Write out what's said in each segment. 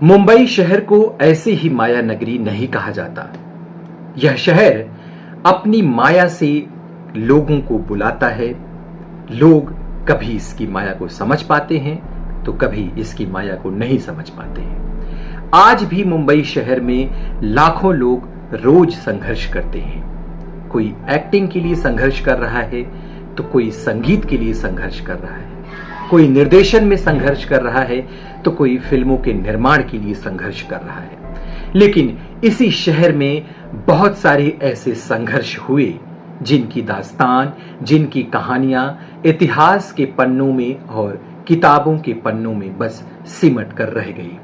मुंबई शहर को ऐसे ही माया नगरी नहीं कहा जाता। यह शहर अपनी माया से लोगों को बुलाता है। लोग कभी इसकी माया को समझ पाते हैं तो कभी इसकी माया को नहीं समझ पाते हैं। आज भी मुंबई शहर में लाखों लोग रोज संघर्ष करते हैं। कोई एक्टिंग के लिए संघर्ष कर रहा है तो कोई संगीत के लिए संघर्ष कर रहा है, कोई निर्देशन में संघर्ष कर रहा है तो कोई फिल्मों के निर्माण के लिए संघर्ष कर रहा है। लेकिन इसी शहर में बहुत सारे ऐसे संघर्ष हुए जिनकी दास्तान, जिनकी कहानियां इतिहास के पन्नों में और किताबों के पन्नों में बस सिमट कर रह गई।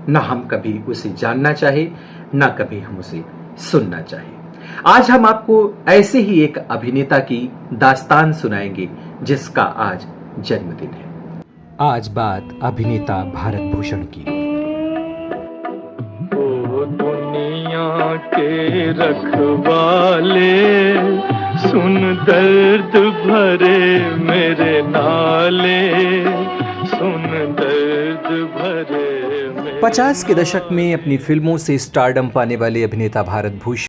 ना हम कभी उसे जानना चाहे, ना कभी हम उसे सुनना चाहे। आज हम आपको ऐसे ही एक अभिनेता की दास्तान सुनाएंगे जिसका आज जन्मदिन है। आज बात अभिनेता भारत भूषण की। ओ दुनिया के रखवाले, सुन दर्द भरे मेरे नाले, सुन दर्द भरे मेरे। 50 के दशक में अपनी फिल्मों से स्टारडम पाने वाले अभिनेता भारत भूषण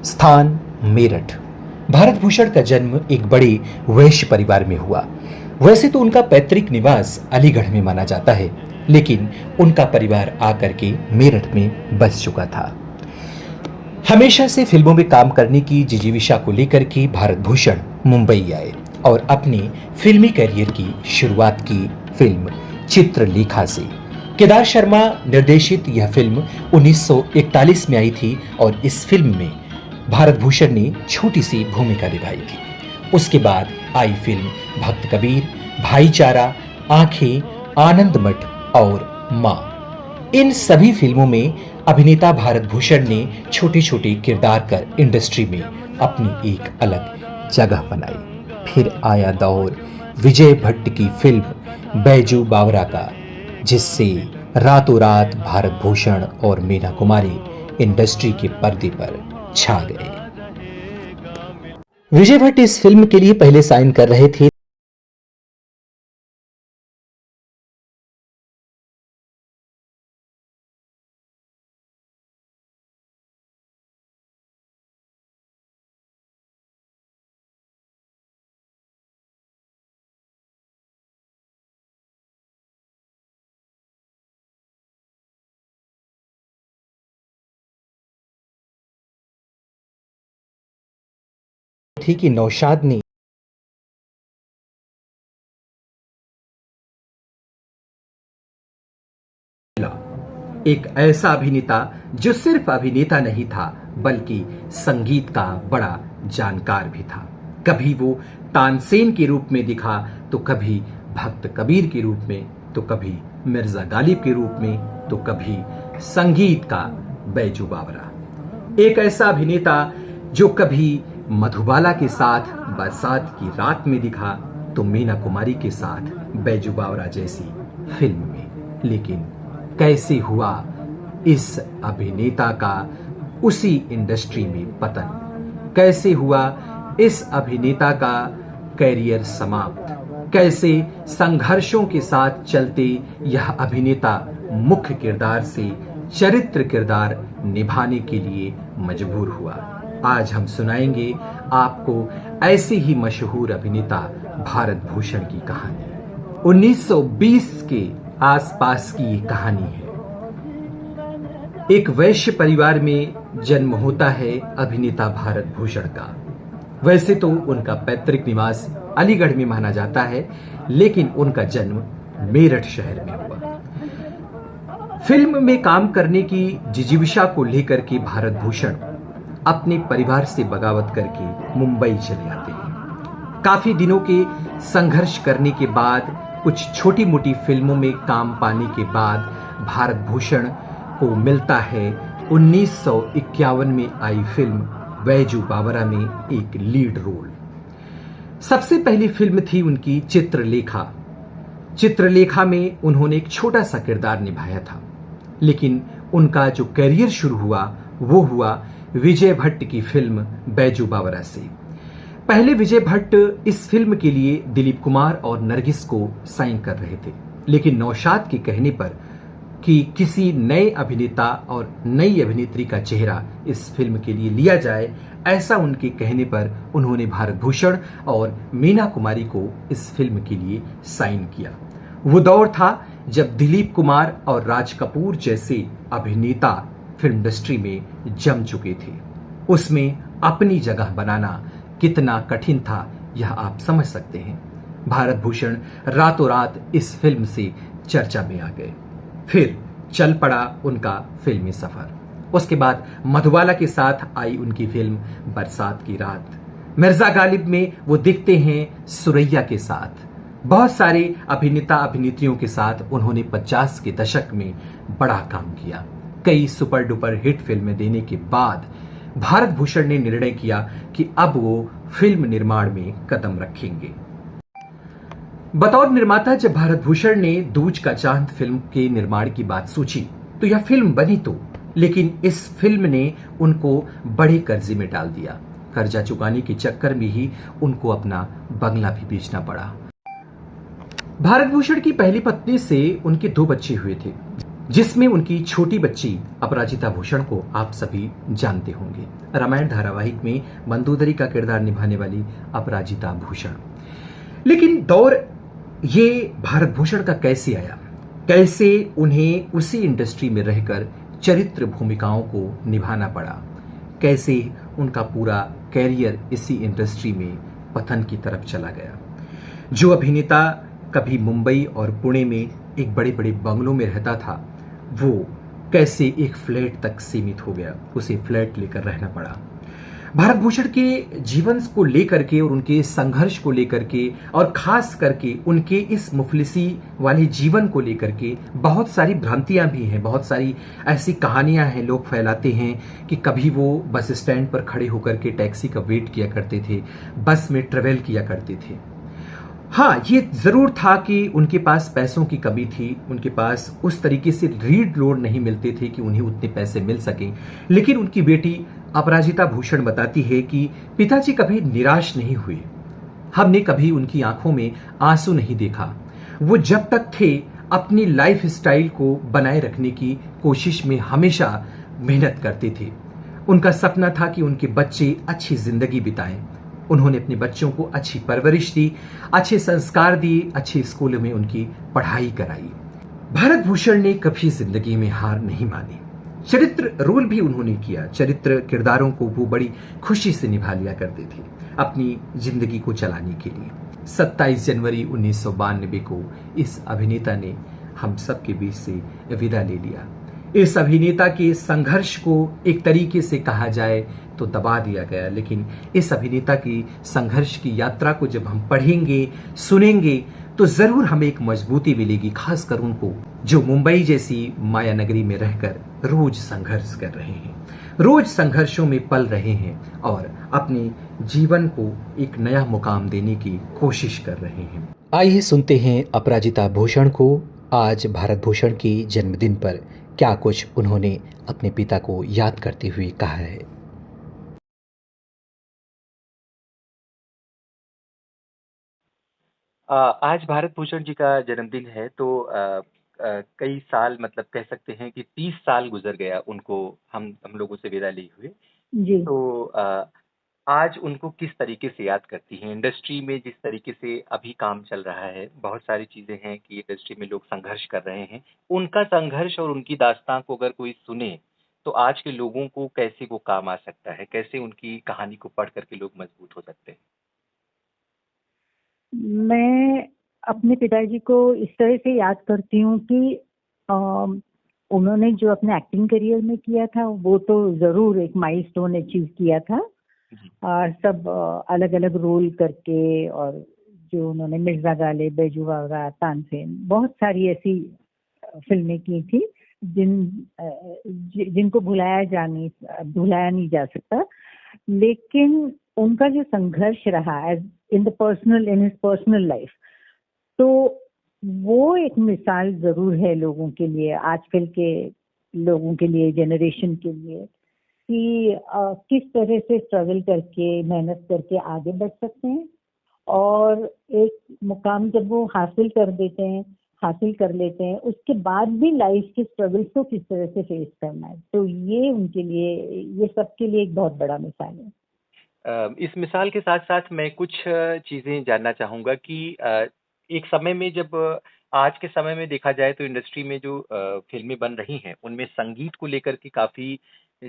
स्थान मेरठ। भारत भूषण का जन्म एक बड़े वैश्य परिवार में हुआ। वैसे तो उनका पैतृक निवास अलीगढ़ में माना जाता है, लेकिन उनका परिवार आकर के मेरठ में बस चुका था। हमेशा से फिल्मों में काम करने की जिजीविषा को लेकर के भारत भूषण मुंबई आए और अपने फिल्मी करियर की शुरुआत की फिल्म चित्रलेखा से। केदार शर्मा निर्देशित यह फिल्म 1941 में आई थी और इस फिल्म में भारत भूषण ने छोटी सी भूमिका निभाई थी। उसके बाद आई फिल्म भक्त कबीर, भाईचारा, आंखें, आनंद मठ और मां। इन सभी फिल्मों में अभिनेता भारत भूषण ने छोटे छोटे किरदार कर इंडस्ट्री में अपनी एक अलग जगह बनाई। फिर आया दौर विजय भट्ट की फिल्म बैजू बावरा का, जिससे रातों रात भारत भूषण और मीना कुमारी इंडस्ट्री के पर्दे पर छा गए। विजय भट्ट इस फिल्म के लिए पहले साइन कर रहे थे। थी कि नौशाद ने एक ऐसा अभिनेता जो सिर्फ अभिनेता नहीं था बल्कि संगीत का बड़ा जानकार भी था। कभी वो तानसेन के रूप में दिखा तो कभी भक्त कबीर के रूप में, तो कभी मिर्जा गालिब के रूप में, तो कभी संगीत का बैजू बावरा। एक ऐसा अभिनेता जो कभी मधुबाला के साथ बरसात की रात में दिखा तो मीना कुमारी के साथ बैजू बावरा जैसी फिल्म में। लेकिन कैसे हुआ इस अभिनेता का उसी इंडस्ट्री में पतन? कैसे हुआ इस अभिनेता का कैरियर समाप्त? कैसे संघर्षों के साथ चलते यह अभिनेता मुख्य किरदार से चरित्र किरदार निभाने के लिए मजबूर हुआ? आज हम सुनाएंगे आपको ऐसे ही मशहूर अभिनेता भारत भूषण की कहानी। 1920 के आसपास की ये कहानी है। एक वैश्य परिवार में जन्म होता है अभिनेता भारत भूषण का। वैसे तो उनका पैतृक निवास अलीगढ़ में माना जाता है, लेकिन उनका जन्म मेरठ शहर में हुआ। फिल्म में काम करने की जिजीविषा को लेकर के भारत भूषण अपने परिवार से बगावत करके मुंबई चले आते हैं। काफी दिनों के संघर्ष करने के बाद, कुछ छोटी मोटी फिल्मों में काम पाने के बाद भारत भूषण को मिलता है 1951 में आई फिल्म बैजू बावरा में एक लीड रोल। सबसे पहली फिल्म थी उनकी चित्रलेखा। चित्रलेखा में उन्होंने एक छोटा सा किरदार निभाया था, लेकिन उनका जो करियर शुरू हुआ वो हुआ विजय भट्ट की फिल्म बैजू बावरा से। पहले विजय भट्ट इस फिल्म के लिए दिलीप कुमार और नरगिस को साइन कर रहे थे, लेकिन नौशाद के कहने पर कि किसी नए अभिनेता और नई अभिनेत्री का चेहरा इस फिल्म के लिए लिया जाए, ऐसा उनके कहने पर उन्होंने भारत भूषण और मीना कुमारी को इस फिल्म के लिए साइन किया। वो दौर था जब दिलीप कुमार और राज कपूर जैसे अभिनेता फिल्म इंडस्ट्री में जम चुके थे। उसमें अपनी जगह बनाना कितना कठिन था, यह आप समझ सकते हैं। भारत भूषण रातों रात इस फिल्म से चर्चा में आ गए। फिर चल पड़ा उनका फिल्मी सफर। उसके बाद मधुबाला के साथ आई उनकी फिल्म बरसात की रात। मिर्जा गालिब में वो दिखते हैं सुरैया के साथ। बहुत सारे अभिनेता अभिनेत्रियों के साथ उन्होंने 50 के दशक में बड़ा काम किया। कई सुपर डुपर हिट फिल्में देने के बाद भारत भूषण ने निर्णय किया कि अब वो फिल्म निर्माण में कदम रखेंगे। बतौर निर्माता जब भारत भूषण ने दूज का चांद फिल्म के निर्माण की बात सोची तो यह फिल्म बनी तो, लेकिन इस फिल्म ने उनको बड़े कर्जे में डाल दिया। कर्जा चुकाने के चक्कर में ही उनको अपना बंगला भी बेचना पड़ा। भारत भूषण की पहली पत्नी से उनके 2 बच्चे हुए थे, जिसमें उनकी छोटी बच्ची अपराजिता भूषण को आप सभी जानते होंगे। रामायण धारावाहिक में मंदोदरी का किरदार निभाने वाली अपराजिता भूषण। लेकिन दौर ये भारत भूषण का कैसे आया, कैसे उन्हें उसी इंडस्ट्री में रहकर चरित्र भूमिकाओं को निभाना पड़ा, कैसे उनका पूरा कैरियर इसी इंडस्ट्री में पतन की तरफ चला गया। जो अभिनेता कभी मुंबई और पुणे में एक बड़े बड़े बंगलों में रहता था, वो कैसे एक फ्लैट तक सीमित हो गया, उसे फ्लैट लेकर रहना पड़ा। भारत भूषण के जीवन को लेकर के और उनके संघर्ष को लेकर के और खास करके उनके इस मुफलिसी वाले जीवन को लेकर के बहुत सारी भ्रांतियां भी हैं, बहुत सारी ऐसी कहानियां हैं। लोग फैलाते हैं कि कभी वो बस स्टैंड पर खड़े होकर के टैक्सी का वेट किया करते थे, बस में ट्रेवल किया करते थे। हाँ, ये जरूर था कि उनके पास पैसों की कमी थी, उनके पास उस तरीके से लीड रोल नहीं मिलते थे कि उन्हें उतने पैसे मिल सकें। लेकिन उनकी बेटी अपराजिता भूषण बताती है कि पिताजी कभी निराश नहीं हुए, हमने कभी उनकी आंखों में आंसू नहीं देखा। वो जब तक थे अपनी लाइफ स्टाइल को बनाए रखने की कोशिश में हमेशा मेहनत करते थे। उनका सपना था कि उनके बच्चे अच्छी जिंदगी बिताएं। उन्होंने अपने बच्चों को अच्छी परवरिश दी, अच्छे संस्कार दिए, अच्छे स्कूलों में उनकी पढ़ाई कराई। भारत भूषण ने कभी जिंदगी में हार नहीं मानी। चरित्र रोल भी उन्होंने किया, चरित्र किरदारों को वो बड़ी खुशी से निभा लिया करते थे अपनी जिंदगी को चलाने के लिए। 27 जनवरी 1992 को इस अभिनेता ने हम सबके बीच से विदा ले लिया। इस अभिनेता के संघर्ष को एक तरीके से कहा जाए तो दबा दिया गया, लेकिन इस अभिनेता की संघर्ष की यात्रा को जब हम पढ़ेंगे, सुनेंगे, तो जरूर हमें एक मजबूती मिलेगी, खासकर उनको जो मुंबई जैसी माया नगरी में रहकर रोज संघर्ष कर रहे हैं, रोज संघर्षों में पल रहे हैं और अपने जीवन को एक नया मुकाम देने की कोशिश कर रहे हैं। आइए सुनते हैं अपराजिता भूषण को आज भारत भूषण की जन्मदिन पर क्या कुछ उन्होंने अपने पिता को याद करते हुए कहा है। आज भारत भूषण जी का जन्मदिन है तो कई साल मतलब कह सकते हैं कि 30 साल गुजर गया उनको हम लोगों से विदा लिए हुए। जी। तो आज उनको किस तरीके से याद करती हैं? इंडस्ट्री में जिस तरीके से अभी काम चल रहा है, बहुत सारी चीज़ें हैं कि इंडस्ट्री में लोग संघर्ष कर रहे हैं। उनका संघर्ष और उनकी दास्तान को अगर कोई सुने, तो आज के लोगों को कैसे वो काम आ सकता है? कैसे उनकी कहानी को पढ़ कर के लोग मजबूत हो सकते हैं? मैं अपने पिताजी को इस तरह से याद करती हूँ कि उन्होंने जो अपने एक्टिंग करियर में किया था वो तो जरूर एक माइलस्टोन अचीव किया था। जी। और सब अलग अलग रोल करके, और जो उन्होंने मिर्जा गालिब, बैजू वावरा, तानसेन, बहुत सारी ऐसी फिल्में की थी जिनको भुलाया नहीं जा सकता। लेकिन उनका जो संघर्ष रहा इन हिज पर्सनल लाइफ, तो वो एक मिसाल जरूर है लोगों के लिए, आजकल के लोगों के लिए, जनरेशन के लिए, कि किस तरह से स्ट्रगल करके, मेहनत करके आगे बढ़ सकते हैं, और एक मुकाम जब वो हासिल कर लेते हैं, उसके बाद भी लाइफ के स्ट्रगल्स को किस तरह से फेस करना है। तो ये उनके लिए, ये सबके लिए एक बहुत बड़ा मिसाल है। इस मिसाल के साथ साथ मैं कुछ चीज़ें जानना चाहूँगा कि एक समय में जब आज के समय में देखा जाए तो इंडस्ट्री में जो फ़िल्में बन रही हैं, उनमें संगीत को लेकर के काफ़ी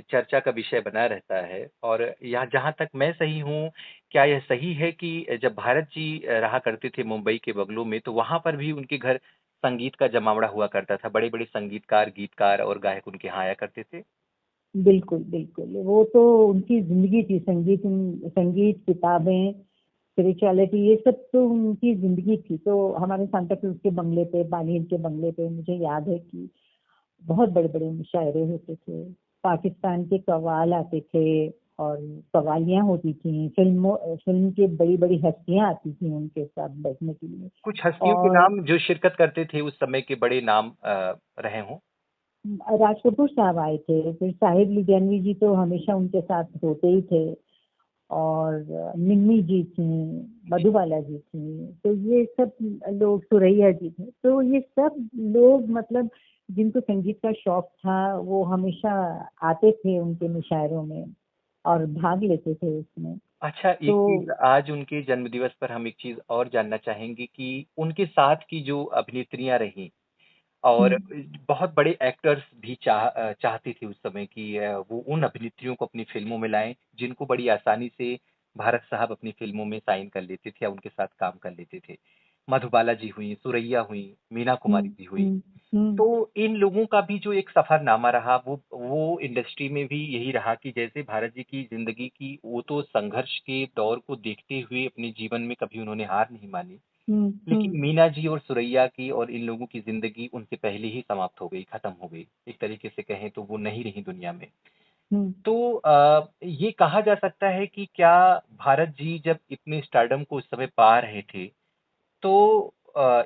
चर्चा का विषय बना रहता है। और यहाँ जहाँ तक मैं सही हूँ, क्या यह सही है कि जब भारत जी रहा करते थे मुंबई के बंगलों में, तो वहाँ पर भी उनके घर संगीत का जमावड़ा हुआ करता था, बड़े-बड़े संगीतकार, गीतकार और गायक उनके यहाँ आया करते थे? बिल्कुल बिल्कुल, वो तो उनकी जिंदगी थी। संगीत, किताबें, स्पिरिचुअलिटी, ये सब तो उनकी जिंदगी थी। तो हमारे सांता क्रूज के बंगले पे, बालीन के बंगले पे, मुझे याद है कि बहुत बड़े बड़े मुशायरे होते थे। पाकिस्तान के कव्वाल आते थे और कव्वालियाँ होती थी। फिल्म की बड़ी बड़ी हस्तियाँ आती थी उनके साथ बैठने के लिए। कुछ हस्तियों के और नाम जो शिरकत करते थे उस समय के बड़े नाम रहे हों? राज कपूर साहब आए थे, फिर साहिब लुधियानवी जी तो हमेशा उनके साथ होते ही थे, और निम्मी जी थी, मधुबाला जी थी, तो ये सब लोग, सुरैया जी थे, तो ये सब लोग मतलब जिनको संगीत का शौक था, वो हमेशा आते थे उनके मुशायरों में और भाग लेते थे उसमें। अच्छा, एक चीज़, तो आज उनके जन्मदिवस पर हम एक चीज़ और जानना चाहेंगे कि उनके साथ की जो अभिनेत्रियाँ रहीं और बहुत बड़े एक्टर्स भी चाहते थे उस समय कि वो उन अभिनेत्रियों को अपनी फ़िल्मों में लाएँ, जिनको बड़ी आसानी से भारत साहब अपनी फ़िल्मों में साइन कर लेते थे या उनके साथ काम कर लेते थे। मधुबाला जी हुईं, सुरैया हुईं, मीना कुमारी हम्म जी हुईं। हम्म हम्म तो इन लोगों का भी जो एक सफ़रनामा रहा, वो इंडस्ट्री में भी यही रहा कि जैसे भारत जी की ज़िंदगी की, वो तो संघर्ष के दौर को देखते हुए अपने जीवन में कभी उन्होंने हार नहीं मानी। लेकिन हम्म मीना जी और सुरैया की और इन लोगों की ज़िंदगी उनसे पहले ही समाप्त हो गई, ख़त्म हो गई। एक तरीके से कहें तो वो नहीं रहीं दुनिया में। हम्म तो ये कहा जा सकता है कि क्या भारत जी जब इतने स्टारडम को उस समय पा रहे थे, तो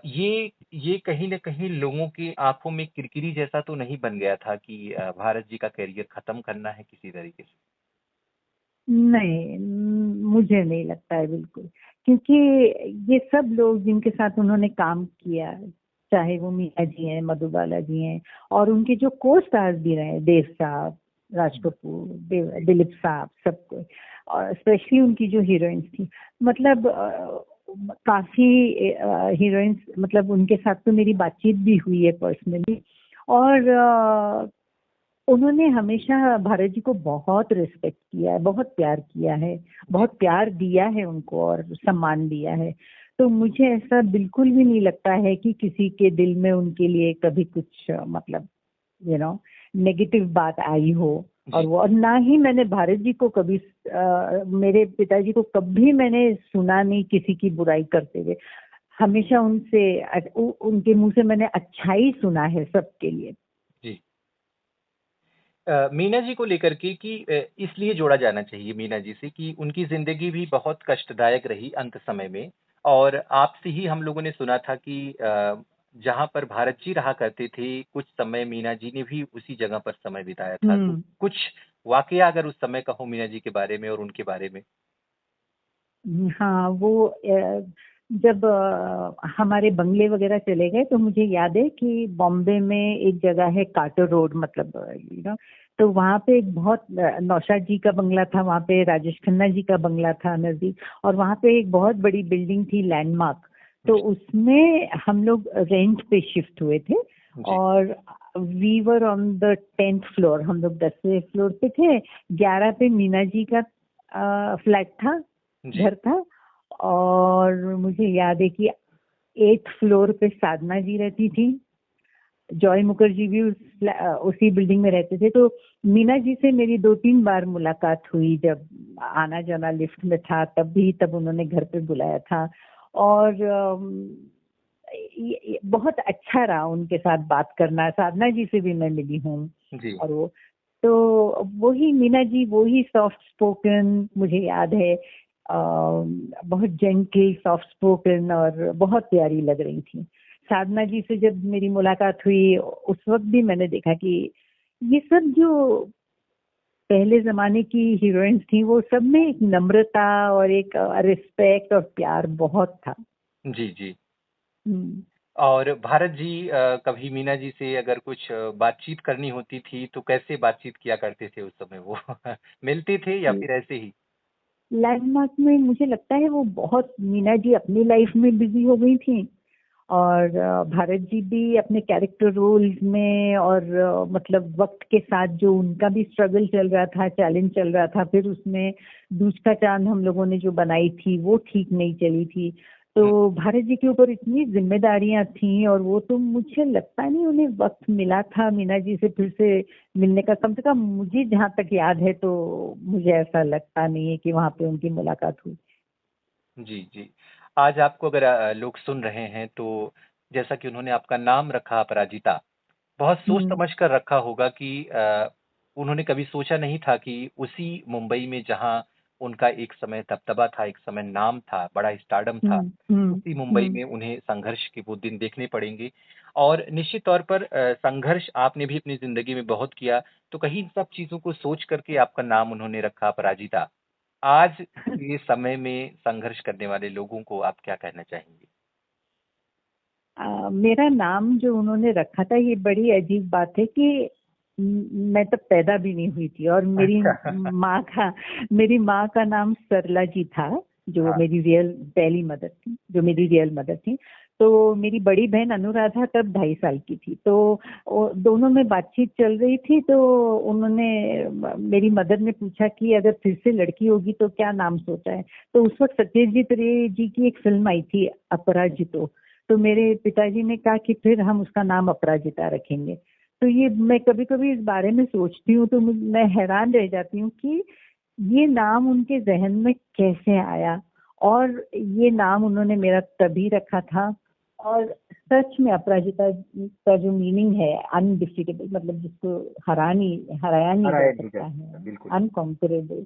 ये कहीं न कहीं लोगों की आँखों में किरकिरी जैसा तो नहीं बन गया था कि भारत जी का करियर खत्म करना है किसी तरीके से? नहीं, मुझे नहीं लगता है बिल्कुल, क्योंकि ये सब लोग जिनके साथ उन्होंने काम किया, चाहे वो मीना जी हैं, मधुबाला जी हैं, और उनके जो को स्टार्स भी रहे, देव साहब, राज कपूर, जी। दिलीप साहब, सबको, और स्पेशली उनकी जो हीरोइंस थी, मतलब काफी हीरोइंस, मतलब उनके साथ तो मेरी बातचीत भी हुई है पर्सनली, और उन्होंने हमेशा भारत जी को बहुत रिस्पेक्ट किया है, बहुत प्यार किया है, बहुत प्यार दिया है उनको और सम्मान दिया है। तो मुझे ऐसा बिल्कुल भी नहीं लगता है कि किसी के दिल में उनके लिए कभी कुछ मतलब नेगेटिव बात आई हो। और जी। वो, और ना ही मैंने भारत जी को कभी, मेरे पिताजी को कभी मैंने सुना नहीं किसी की बुराई करते हुए। हमेशा उनके मुंह से मैंने अच्छा ही सुना है सबके लिए। जी। मीना जी को लेकर के कि इसलिए जोड़ा जाना चाहिए मीना जी से कि उनकी ज़िंदगी भी बहुत कष्टदायक रही अंत समय में। और आपसे ही हम लोगों ने सुना था कि जहाँ पर भारत जी रहा करते थे, कुछ समय मीना जी ने भी उसी जगह पर समय बिताया था। तो हम्म कुछ वाक़या अगर उस समय का हो मीना जी के बारे में और उनके बारे में? हाँ, वो जब हमारे बंगले वगैरह चले गए, तो मुझे याद है कि बॉम्बे में एक जगह है कार्टर रोड, मतलब तो वहाँ पे एक बहुत, नौशाद जी का बंगला था वहाँ पे, राजेश खन्ना जी का बंगला था नजदीक, और वहाँ पे एक बहुत बड़ी बिल्डिंग थी, लैंडमार्क। तो उसमें हम लोग रेंट पे शिफ्ट हुए थे, जी। और we were on the 10th floor, हम लोग 10वें फ्लोर पे थे। 11 पे मीना जी का फ्लैट था, जी। घर था, और मुझे याद है कि 8th फ्लोर पे साधना जी रहती थी, जॉय मुखर्जी भी उसी बिल्डिंग में रहते थे। तो मीना जी से मेरी 2-3 बार मुलाकात हुई, जब आना जाना लिफ्ट में था तब उन्होंने घर पे बुलाया था। और ये बहुत अच्छा रहा उनके साथ बात करना। साधना जी से भी मैं मिली हूँ। जी। और वो तो वही मीना जी, वही सॉफ्ट स्पोकन, मुझे याद है बहुत जेंटल सॉफ्ट स्पोकन और बहुत प्यारी लग रही थी। साधना जी से जब मेरी मुलाकात हुई उस वक्त भी मैंने देखा कि ये सब जो पहले जमाने की हीरोइंस थी वो सब में एक नम्रता और एक रिस्पेक्ट और प्यार बहुत था। जी जी। हम्म। और भारत जी कभी मीना जी से अगर कुछ बातचीत करनी होती थी तो कैसे बातचीत किया करते थे उस समय वो? मिलते थे या फिर ऐसे ही? लैंडमार्क में मुझे लगता है वो बहुत, मीना जी अपनी लाइफ में बिजी हो गई थी और भारत जी भी अपने कैरेक्टर रोल्स में, और मतलब वक्त के साथ जो उनका भी स्ट्रगल चल रहा था, चैलेंज चल रहा था। फिर उसमें दूज का चांद हम लोगों ने जो बनाई थी वो ठीक नहीं चली थी। तो भारत जी के ऊपर इतनी जिम्मेदारियां थी और वो तो मुझे लगता नहीं उन्हें वक्त मिला था मीना जी से फिर से मिलने का। कम से कम मुझे जहाँ तक याद है तो मुझे ऐसा लगता नहीं है कि वहाँ पे उनकी मुलाकात हुई। जी जी। आज आपको अगर लोग सुन रहे हैं तो जैसा कि उन्होंने आपका नाम रखा अपराजिता, बहुत सोच हम्म। समझ कर रखा होगा कि उन्होंने कभी सोचा नहीं था कि उसी मुंबई में जहां उनका एक समय दबदबा था, एक समय नाम था, बड़ा स्टारडम था, हम्म। हम्म। उसी मुंबई हम्म। में उन्हें संघर्ष के वो दिन देखने पड़ेंगे। और निश्चित तौर पर संघर्ष आपने भी अपनी ज़िंदगी में बहुत किया, तो कहीं इन सब चीज़ों को सोच कर के आपका नाम उन्होंने रखा अपराजिता। आज के समय में संघर्ष करने वाले लोगों को आप क्या कहना चाहेंगे? मेरा नाम जो उन्होंने रखा था, ये बड़ी अजीब बात है कि मैं तब पैदा भी नहीं हुई थी और अच्छा। मेरी माँ का नाम सरला जी था, जो हाँ। मेरी रियल पहली मदर थी, जो मेरी रियल मदर थी। तो मेरी बड़ी बहन अनुराधा तब 2.5 साल की थी। तो दोनों में बातचीत चल रही थी, तो मेरी मदर ने पूछा कि अगर फिर से लड़की होगी तो क्या नाम सोचा है। तो उस वक्त सत्यजीत रे जी की एक फिल्म आई थी अपराजितो। तो मेरे पिताजी ने कहा कि फिर हम उसका नाम अपराजिता रखेंगे। तो ये मैं कभी कभी इस बारे में सोचती हूँ तो मैं हैरान रह जाती हूँ कि ये नाम उनके जहन में कैसे आया, और ये नाम उन्होंने मेरा तभी रखा था। और सच में अपराजिता का जो मीनिंग है अनडिफीटेबल, मतलब जिसको हराया नहीं जा सकता है, बिल्कुल। अनकॉन्करेबल।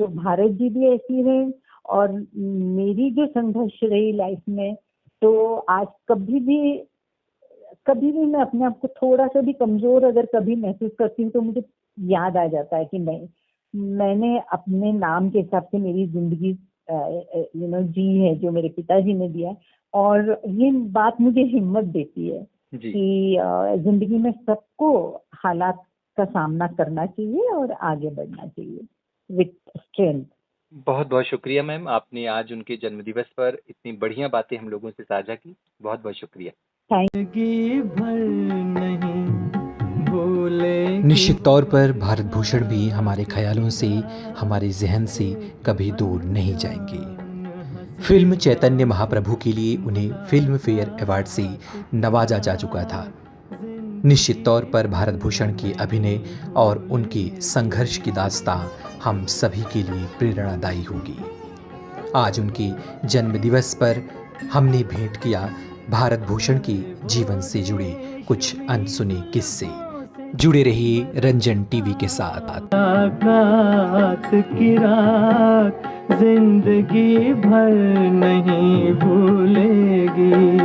तो भारत जी भी ऐसी रहे और मेरी जो संघर्ष रही लाइफ में, तो आज कभी भी मैं अपने आप को थोड़ा सा भी कमजोर अगर कभी महसूस करती हूँ तो मुझे याद आ जाता है कि नहीं, मैंने अपने नाम के हिसाब से मेरी जिंदगी जी है जो मेरे पिताजी ने दिया। और ये बात मुझे हिम्मत देती है जी। कि जिंदगी में सबको हालात का सामना करना चाहिए और आगे बढ़ना चाहिए विथ स्ट्रेंथ। बहुत बहुत शुक्रिया मैम, आपने आज उनके जन्मदिवस पर इतनी बढ़िया बातें हम लोगों से साझा की। बहुत बहुत शुक्रिया। जिंदगी भर नहीं भूलेगी। निश्चित तौर पर भारत भूषण भी हमारे ख्यालों से, हमारे जहन से कभी दूर नहीं जाएंगे। फिल्म चैतन्य महाप्रभु के लिए उन्हें फिल्म फेयर अवार्ड से नवाजा जा चुका था। निश्चित तौर पर भारत भूषण के अभिनय और उनके संघर्ष की दास्तां हम सभी के लिए प्रेरणादायी होगी। आज उनके जन्मदिवस पर हमने भेंट किया भारत भूषण के जीवन से जुड़े कुछ अनसुने किस्से। जुड़े रहिए रंजन टीवी के साथ। मुलाकात की रात जिंदगी भर नहीं भूलेगी।